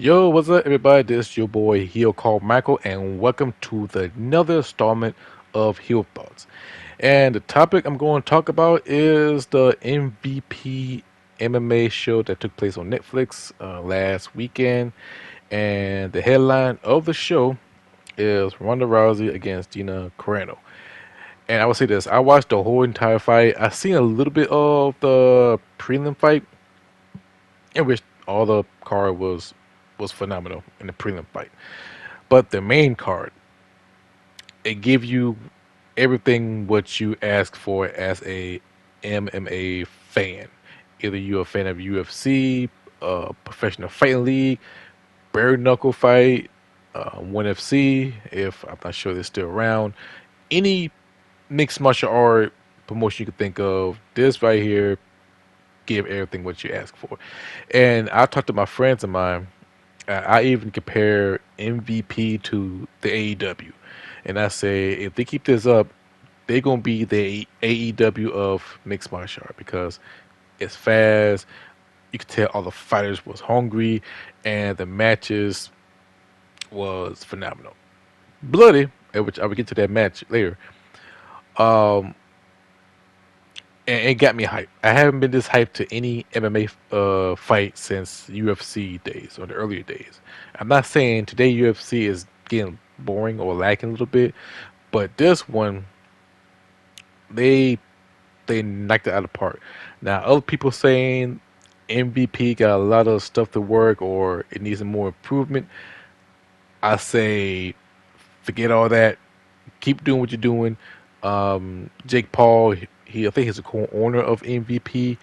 Yo, what's up, everybody? This is your boy Heel called Michael, and welcome to another installment of Heel Thoughts. And the topic I'm going to talk about is the MVP MMA show that took place on Netflix last weekend. And the headline of the show is Ronda Rousey against Gina Carano. And I will say this: I watched the whole entire fight. I seen a little bit of the prelim fight, in which all the card was phenomenal in the prelim fight. But the main card, it gives you everything what you ask for as a MMA fan. Either you're a fan of UFC, professional fighting league, bare knuckle fight, 1FC, if I'm not sure they're still around. Any mixed martial art promotion you could think of, this right here give everything what you ask for. And I talked to my friends of mine. I even compare MVP to the AEW, and I say if they keep this up, they're gonna be the AEW of mixed martial art because it's fast. You could tell all the fighters was hungry, and the matches was phenomenal, bloody. Which I will get to that match later. Um, and it got me hyped. I haven't been this hyped to any MMA fight since UFC days or the earlier days. I'm not saying today UFC is getting boring or lacking a little bit, but this one they they knocked it out of the park. Now other people saying MVP got a lot of stuff to work or it needs some more improvement. I say forget all that. Keep doing what you're doing. Jake Paul, he I think he's a co-owner of MVP,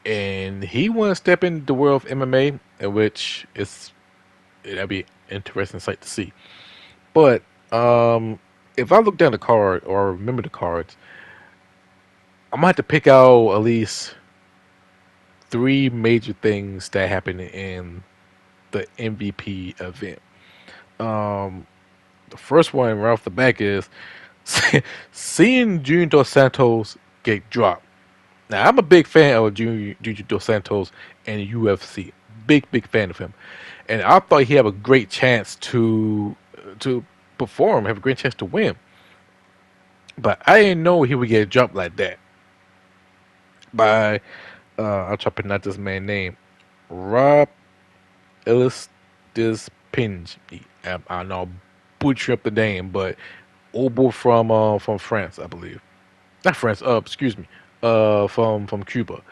and he want to step into the world of MMA, in which that'd be an interesting sight to see. But if I look down the card or remember the cards, I'm gonna have to pick out at least three major things that happened in the MVP event. Um, the first one right off the back is seeing Junior Dos Santos get dropped. Now I'm a big fan of Junior Dos Santos and UFC. Big fan of him, and I thought he had a great chance to perform, have a great chance to win. But I didn't know he would get dropped like that by I'll try to pronounce this man's name, Rob Ellis Dispinge. I know butcher up the name, but old boy from France, I believe. Not France. Excuse me. From Cuba,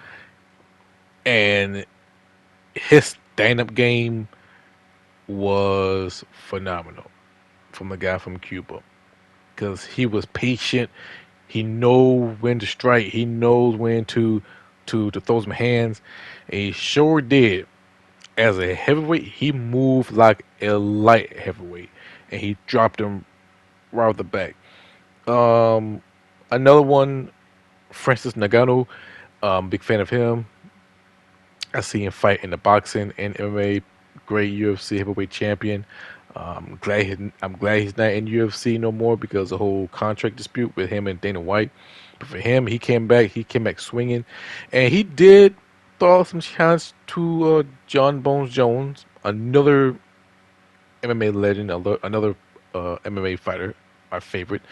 and his stand-up game was phenomenal from the guy from Cuba because he was patient. He knows when to strike. He knows when to throw some hands. And he sure did. As a heavyweight, he moved like a light heavyweight, and he dropped him right off the back. Um, Another one, Francis Ngannou. Big fan of him. I see him fight in the boxing and MMA. Great UFC heavyweight champion. I'm glad he's not in UFC no more because the whole contract dispute with him and Dana White. But for him, he came back. He came back swinging, and he did throw some challenge to John Bones Jones, another MMA legend, another MMA fighter, our favorite.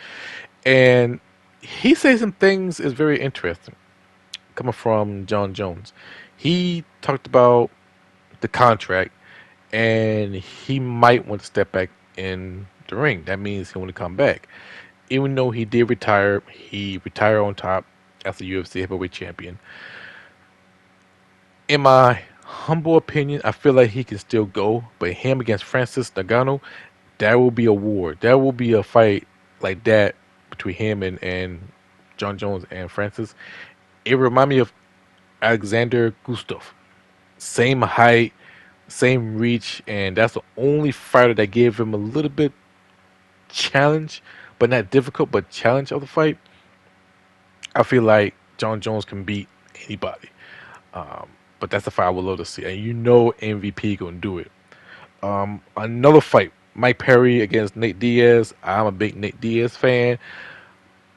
And he said some things is very interesting coming from John Jones. He talked about the contract and he might want to step back in the ring. That means he want to come back. Even though he did retire, he retired on top as a UFC heavyweight champion. In my humble opinion, I feel like he can still go, but him against Francis Ngannou, that will be a war. That will be a fight like that between him and John Jones and Francis. It remind me of Alexander Gustave. Same height, same reach, and that's the only fighter that gave him a little bit challenge, but not difficult, but challenge of the fight. I feel like John Jones can beat anybody. But that's the fight I would love to see, and MVP gonna do it. Another fight, Mike Perry against Nate Diaz. I'm a big Nate Diaz fan,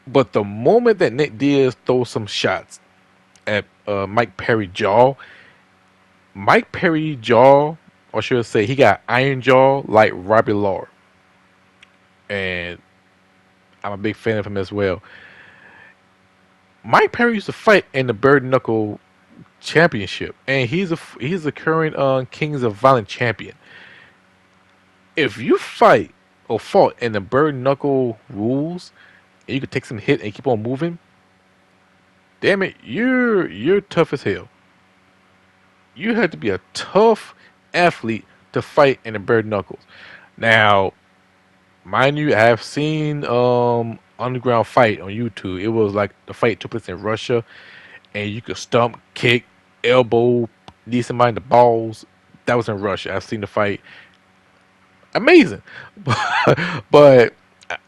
but the moment that Nate Diaz throws some shots at Mike Perry jaw or should I say, he got iron jaw like Robbie Lawler, and I'm a big fan of him as well. Mike Perry used to fight in the Bird Knuckle Championship, and he's a current Kings of Violent champion. If you fight or fought in the Bird Knuckle rules, and you could take some hit and keep on moving, damn it, you're tough as hell. You had to be a tough athlete to fight in the Bird Knuckles. Now, mind you, I have seen underground fight on YouTube. It was like the fight took place in Russia, and you could stump, kick, elbow, knee somebody in the balls. That was in Russia. I've seen the fight. Amazing, but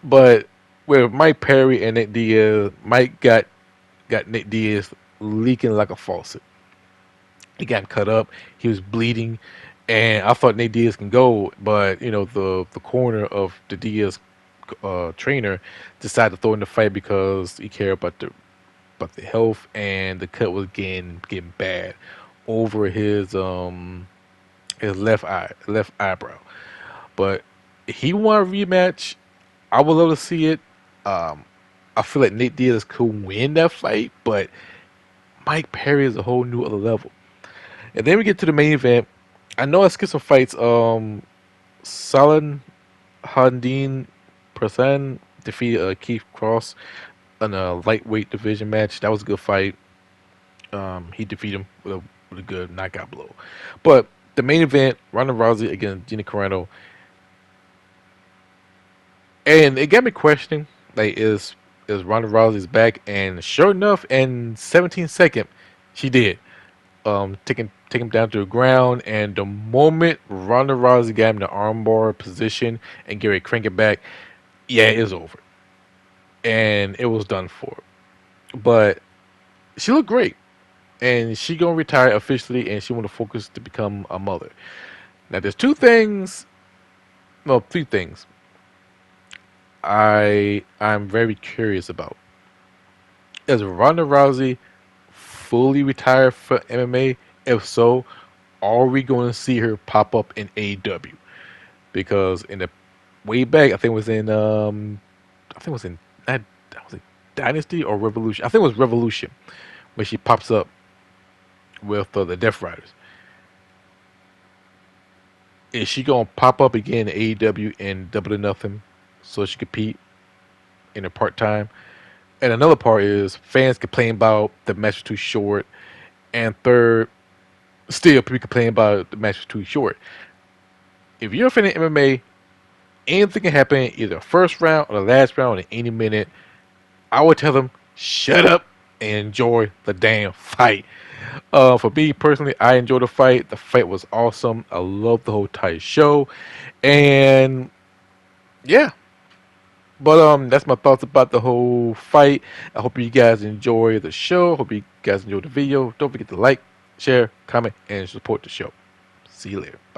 but with Mike Perry and Nick Diaz, Mike got Nick Diaz leaking like a faucet. He got cut up. He was bleeding, and I thought Nate Diaz can go, but the corner of the Diaz trainer decided to throw in the fight because he cared about the health, and the cut was getting bad over his left eyebrow. But he won a rematch. I would love to see it. Um, I feel like Nate Diaz could win that fight, but Mike Perry is a whole new other level. And then we get to the main event. I know I skipped some fights. Saladin Handin Prasan defeated Keith Cross in a lightweight division match. That was a good fight. He defeated him with a good knockout blow. But the main event, Ronda Rousey against Gina Carano, and it got me questioning, like, is Ronda Rousey's back? And sure enough, in 17 seconds, she did. Take him down to the ground, and the moment Ronda Rousey got him in the armbar position and Gary crank it back, yeah, it's over, and it was done for. But she looked great, and she gonna retire officially, and she want to focus to become a mother. Now, there's two things, no, three things I'm very curious about. Is Ronda Rousey fully retired for MMA? If so, are we going to see her pop up in AEW? Because in the way back, I think it was in that was it Dynasty or Revolution. I think it was Revolution when she pops up with the Death Riders. Is she gonna pop up again in AEW and Double or Nothing so she compete in her part time? And another part is fans complain about the match was too short, and third, still people complain about the match was too short. If you're a fan of MMA, anything can happen either first round or the last round in any minute. I would tell them shut up and enjoy the damn fight. For me personally, I enjoyed the fight. The fight was awesome. I love the whole entire show, and yeah. But that's my thoughts about the whole fight. I hope you guys enjoy the show. Hope you guys enjoy the video. Don't forget to like, share, comment, and support the show. See you later.